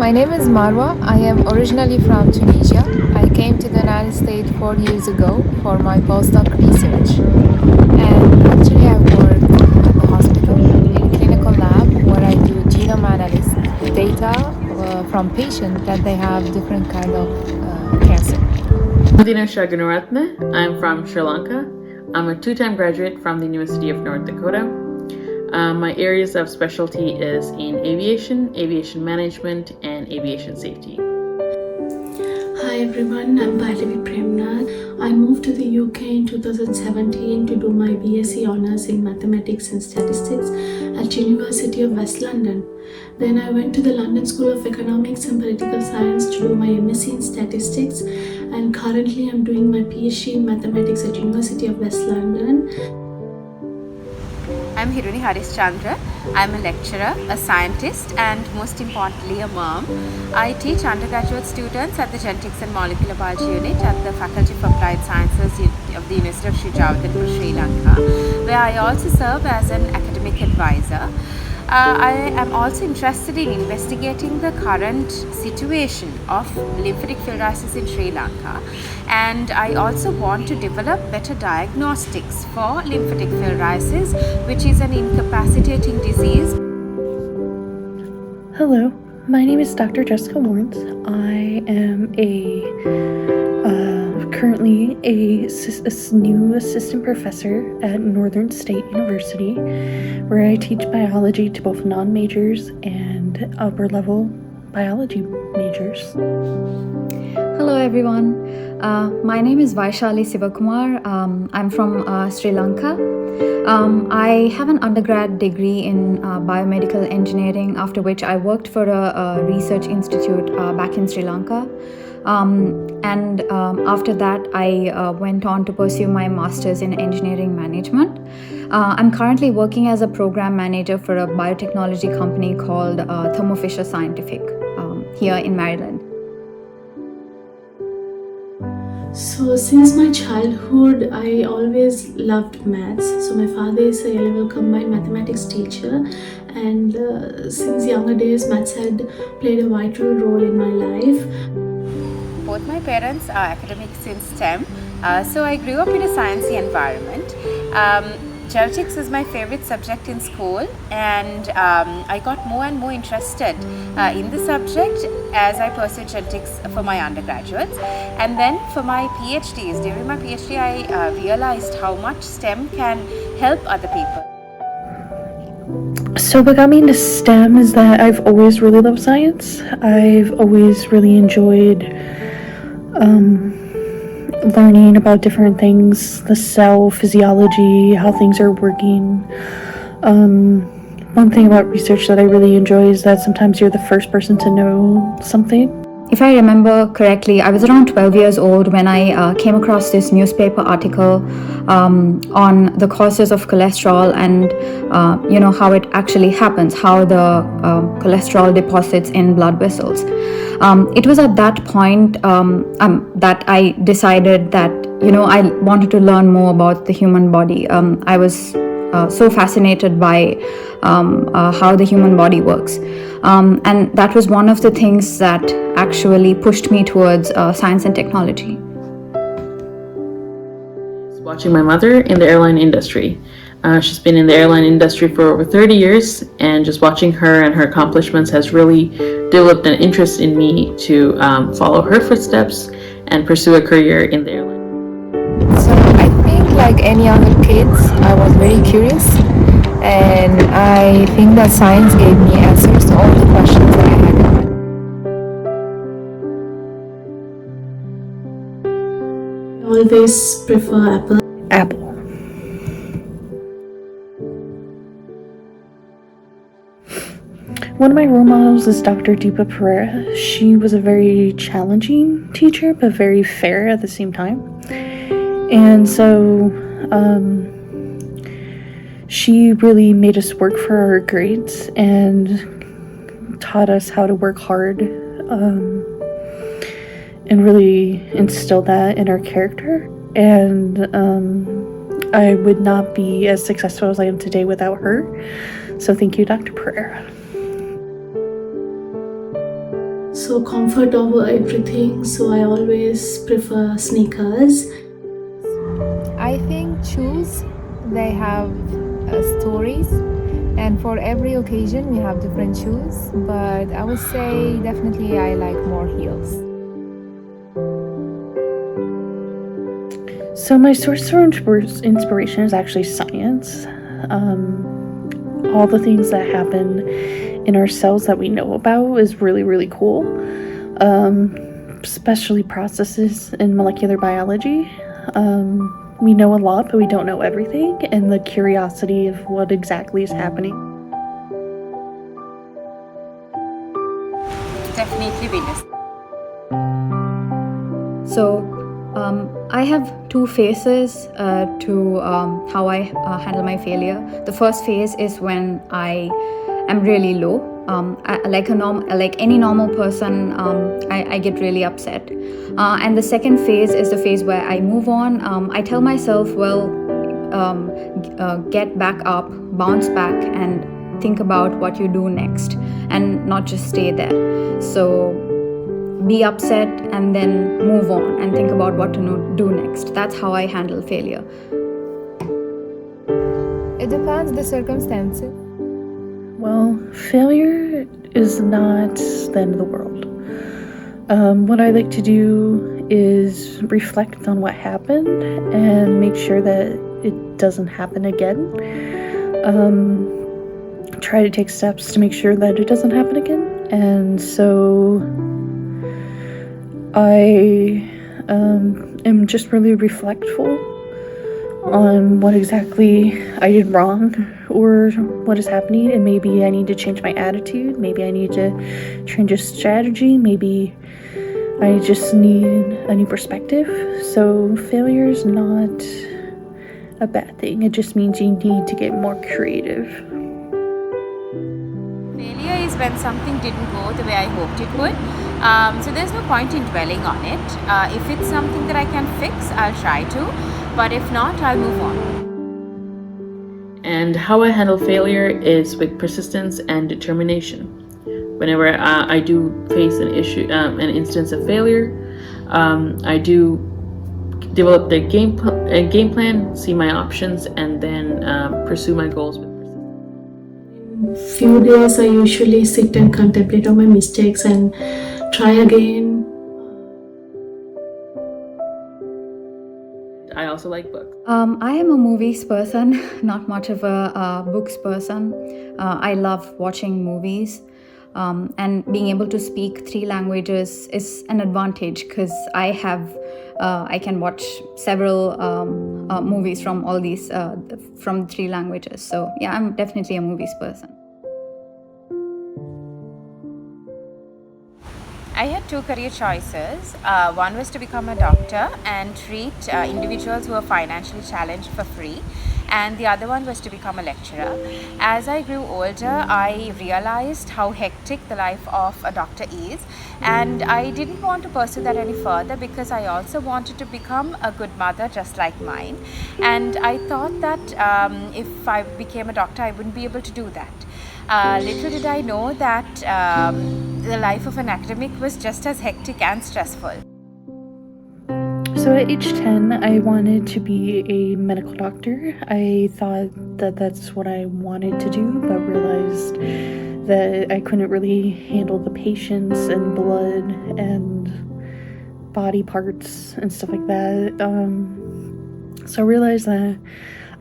My name is Marwa. I am originally from Tunisia. I came to the United States 4 years ago for my postdoc research. And actually I work at the hospital in clinical lab where I do genome analysis data from patients that they have different kind of cancer. Dinusha, I'm from Sri Lanka. I'm a two-time graduate from the University of North Dakota. My areas of specialty is in aviation, aviation management, and aviation safety. Hi everyone, I'm Bhairavi Premnath. I moved to the UK in 2017 to do my BSc Honours in Mathematics and Statistics at University of West London. Then I went to the London School of Economics and Political Science to do my MSc in Statistics, and currently I'm doing my PhD in Mathematics at University of West London. I'm Hiruni Harischandra. I'm a lecturer, a scientist, and most importantly, a mom. I teach undergraduate students at the Genetics and Molecular Biology Unit at the Faculty of Applied Sciences of the University of Sri Lanka, where I also serve as an academic advisor. I am also interested in investigating the current situation of lymphatic filariasis in Sri Lanka, and I also want to develop better diagnostics for lymphatic filariasis, which is an incapacitating disease. Hello, my name is Dr. Jessica Lawrence. I am currently a new assistant professor at Northern State University, where I teach biology to both non-majors and upper-level biology majors. Hello everyone, my name is Vyshaaly Sivakumar. I'm from Sri Lanka. I have an undergrad degree in biomedical engineering, after which I worked for a research institute back in Sri Lanka. And after that, I went on to pursue my master's in engineering management. I'm currently working as a program manager for a biotechnology company called Thermo Fisher Scientific here in Maryland. So since my childhood, I always loved maths. So my father is a A-level combined mathematics teacher, and since younger days, maths had played a vital role in my life. Both my parents are academics in STEM, so I grew up in a sciencey environment. Genetics was my favorite subject in school, and I got more and more interested in the subject as I pursued genetics for my undergraduates. And then for my PhDs, during my PhD I realized how much STEM can help other people. So what got me into STEM is that I've always really loved science. I've always really enjoyed learning about different things, the cell physiology, how things are working. One thing about research that I really enjoy is that sometimes you're the first person to know something. If I remember correctly, I was around 12 years old when I came across this newspaper article on the causes of cholesterol and how it actually happens, how the cholesterol deposits in blood vessels. It was at that point that I decided that I wanted to learn more about the human body. I was so fascinated by how the human body works, and that was one of the things that actually pushed me towards science and technology. Watching my mother in the airline industry. She's been in the airline industry for over 30 years, and just watching her and her accomplishments has really developed an interest in me to follow her footsteps and pursue a career in the airline. So I think like any other kids, I was very curious, and I think that science gave me answers to all the questions that I had in mind. I always prefer Apple. One of my role models is Dr. Deepa Pereira. She was a very challenging teacher, but very fair at the same time. And so she really made us work for our grades and taught us how to work hard and really instilled that in our character. And I would not be as successful as I am today without her. So thank you, Dr. Pereira. So comfort over everything, so I always prefer sneakers. I think shoes, they have stories, and for every occasion we have different shoes, but I would say definitely I like more heels. So my source for inspiration is actually science. All the things that happen in our cells that we know about is really, really cool. Especially processes in molecular biology. We know a lot, but we don't know everything, and the curiosity of what exactly is happening. Definitely Venus. So, I have two phases to how I handle my failure. The first phase is when I am really low. Like any normal person, I get really upset. And the second phase is the phase where I move on. I tell myself, well, get back up, bounce back, and think about what you do next, and not just stay there. So be upset and then move on and think about what to do next. That's how I handle failure. It depends the circumstances. Well, failure is not the end of the world. What I like to do is reflect on what happened and make sure that it doesn't happen again. Try to take steps to make sure that it doesn't happen again. And so I am just really reflectful on what exactly I did wrong or what is happening, and maybe I need to change my attitude, maybe I need to change a strategy, maybe I just need a new perspective. So failure is not a bad thing, it just means you need to get more creative. Failure is when something didn't go the way I hoped it would. So there's no point in dwelling on it. If it's something that I can fix, I'll try to. But if not, I'll move on. And how I handle failure is with persistence and determination. Whenever I do face an instance of failure, I do develop the game plan, see my options, and then pursue my goals with persistence. Few days I usually sit and contemplate on my mistakes and try again. I also like books. I am a movies person, not much of a books person. I love watching movies, and being able to speak 3 languages is an advantage because I can watch several movies from all these from 3 languages. So yeah, I'm definitely a movies person. I had 2 career choices. One was to become a doctor and treat individuals who are financially challenged for free, and the other one was to become a lecturer. As I grew older, I realized how hectic the life of a doctor is, and I didn't want to pursue that any further because I also wanted to become a good mother just like mine. And I thought that if I became a doctor, I wouldn't be able to do that. Little did I know that the life of an academic was just as hectic and stressful. So at age 10, I wanted to be a medical doctor. I thought that that's what I wanted to do, but realized that I couldn't really handle the patients and blood and body parts and stuff like that. So I realized that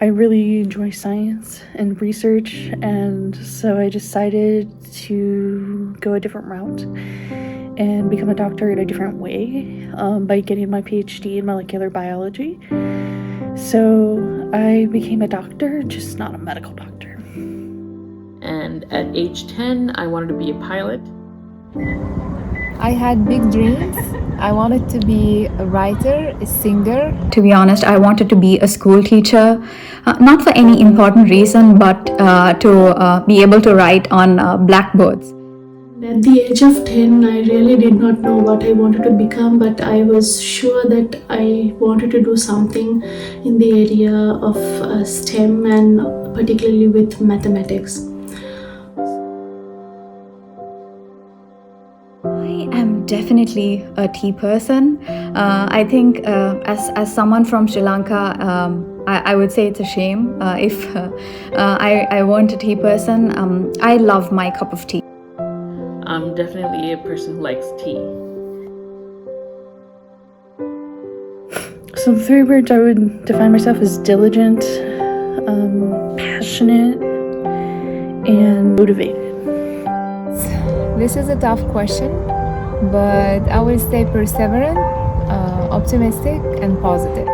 I really enjoy science and research, and so I decided to go a different route and become a doctor in a different way by getting my PhD in molecular biology. So I became a doctor, just not a medical doctor. And at age 10, I wanted to be a pilot. I had big dreams. I wanted to be a writer, a singer. To be honest, I wanted to be a school teacher, not for any important reason, but to be able to write on blackboards. At the age of 10, I really did not know what I wanted to become, but I was sure that I wanted to do something in the area of STEM and particularly with mathematics. I I am definitely a tea person. I think as someone from Sri Lanka, I would say it's a shame if I weren't a tea person. I love my cup of tea. I'm definitely a person who likes tea. So the three words I would define myself as diligent, passionate, and motivated. This is a tough question, but I will stay perseverant, optimistic, and positive.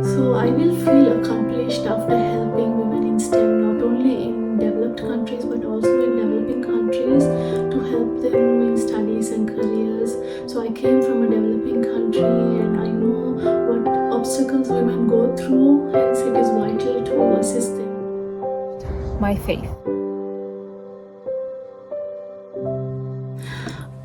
So I will feel accomplished after helping women in STEM, not only in developed countries but also in developing countries, to help them in studies and careers. So I came from a developing country and I know what obstacles women go through, hence it is vital to assist them. My faith.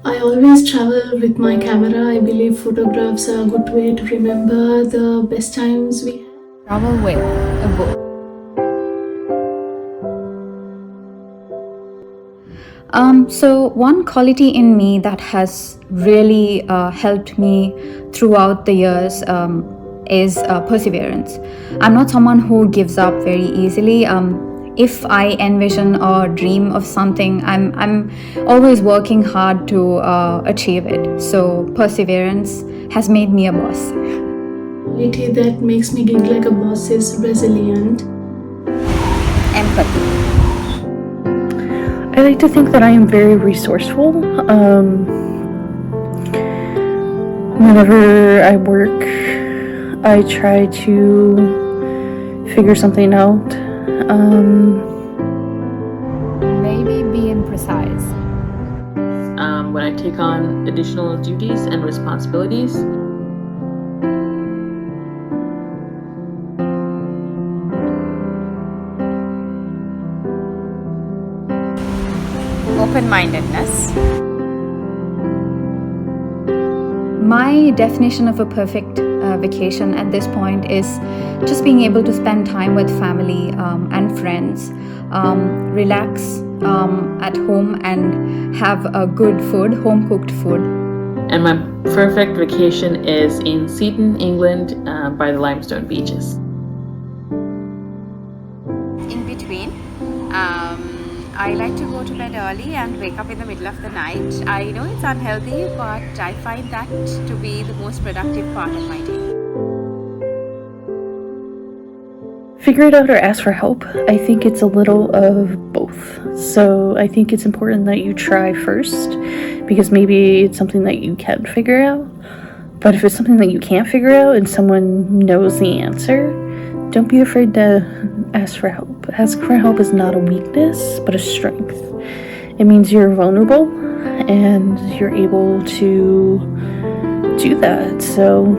I always travel with my camera. I believe photographs are a good way to remember the best times we had. Travel with a book. So one quality in me that has really helped me throughout the years is perseverance. I'm not someone who gives up very easily. If I envision or dream of something, I'm always working hard to achieve it. So perseverance has made me a boss. Quality that makes me gig like a boss is resilient. Empathy. I like to think that I am very resourceful. Whenever I work, I try to figure something out. Maybe being precise. When I take on additional duties and responsibilities, Open-mindedness. My definition of a perfect vacation at this point is just being able to spend time with family and friends, relax at home and have a good food, home-cooked food. and my perfect vacation is in Seaton, England, by the limestone beaches. In between, I like to go to bed early and wake up in the middle of the night. I know it's unhealthy, but I find that to be the most productive part of my day. Figure it out or ask for help. I think it's a little of both. So I think it's important that you try first, because maybe it's something that you can figure out. But if it's something that you can't figure out and someone knows the answer, don't be afraid to ask for help. Asking for help is not a weakness, but a strength. It means you're vulnerable and you're able to do that. So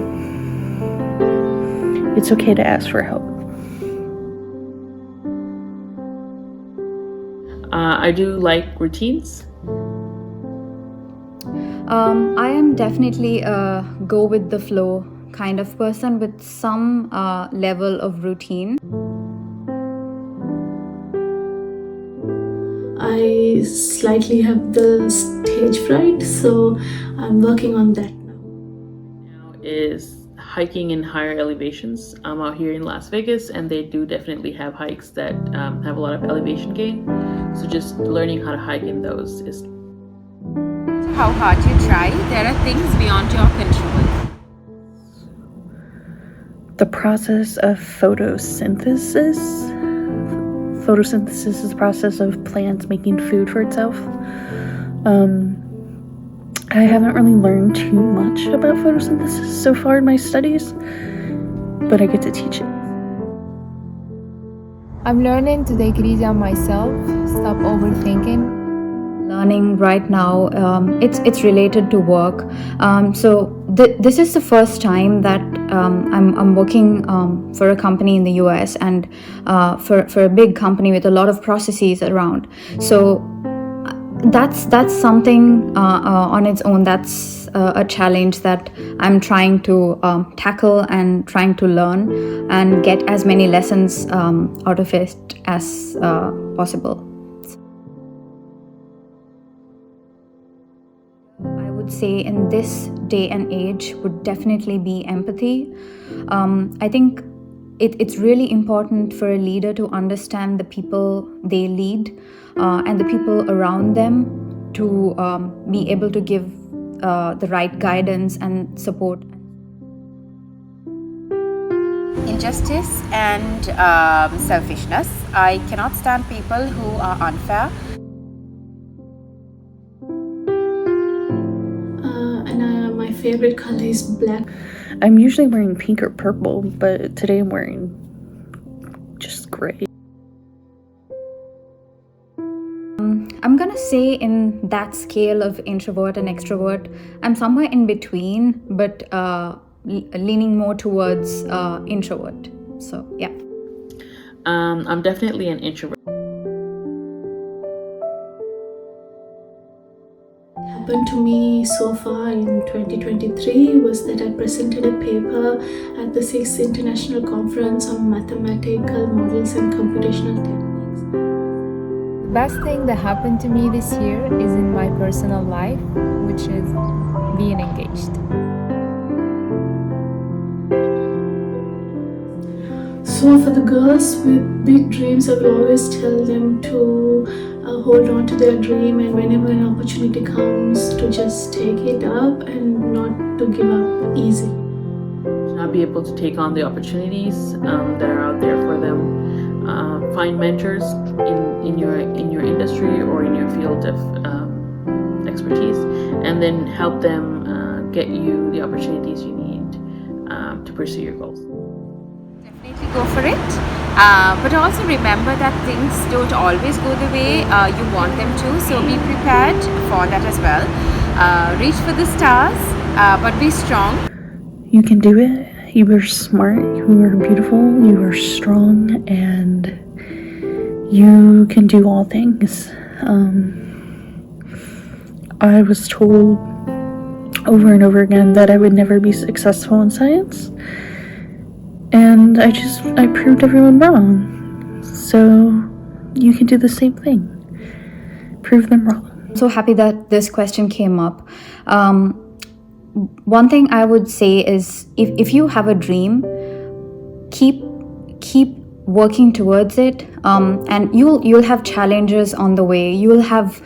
it's okay to ask for help. I do like routines. I am definitely a go with the flow kind of person with some level of routine. I slightly have the stage fright, so I'm working on that now. Now is hiking in higher elevations. I'm out here in Las Vegas, and they do definitely have hikes that have a lot of elevation gain. So just learning how to hike in those is. How hard you try, there are things beyond your control. The process of photosynthesis. Photosynthesis is the process of plants making food for itself. I haven't really learned too much about photosynthesis so far in my studies, but I get to teach it. I'm learning to take it easy on myself, stop overthinking. Learning right now, it's related to work. This is the first time that I'm working for a company in the US and for a big company with a lot of processes around. So that's something on its own. That's a challenge that I'm trying to tackle and trying to learn and get as many lessons out of it as possible. say in this day and age would definitely be empathy. I think it's really important for a leader to understand the people they lead and the people around them to be able to give the right guidance and support. Injustice and selfishness. I cannot stand people who are unfair. My favorite color is black. I'm usually wearing pink or purple, but today I'm wearing just gray. I'm gonna say in that scale of introvert and extrovert, I'm somewhere in between, but leaning more towards introvert. So yeah. I'm definitely an introvert. Happened to me so far in 2023 was that I presented a paper at the 6th International Conference on Mathematical Models and Computational Techniques. The best thing that happened to me this year is in my personal life, which is being engaged. So for the girls with big dreams, I will always tell them to hold on to their dream, and whenever an opportunity comes, to just take it up and not to give up easy. Not be able to take on the opportunities that are out there for them. Find mentors in your industry or in your field of expertise, and then help them get you the opportunities you need to pursue your goals. Definitely go for it. But also remember that things don't always go the way you want them to. So be prepared for that as well. Reach for the stars, but be strong. You can do it. You are smart. You are beautiful. You are strong, and you can do all things. I was told over and over again that I would never be successful in science. And I proved everyone wrong. So you can do the same thing. Prove them wrong. I'm so happy that this question came up. One thing I would say is if you have a dream, keep working towards it, and you'll have challenges on the way. You'll have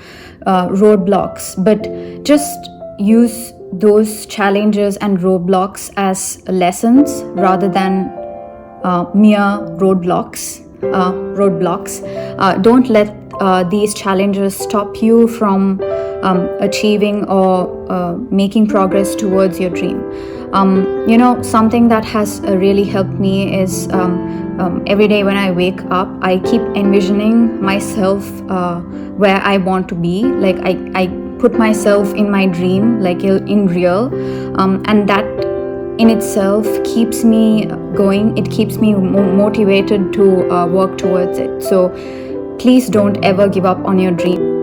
roadblocks, but just use those challenges and roadblocks as lessons rather than mere roadblocks. Don't let these challenges stop you from achieving or making progress towards your dream. Something that has really helped me is every day when I wake up, I keep envisioning myself where I want to be. Like I put myself in my dream, like in real, and that in itself keeps me going. It keeps me motivated to work towards it. So please don't ever give up on your dream.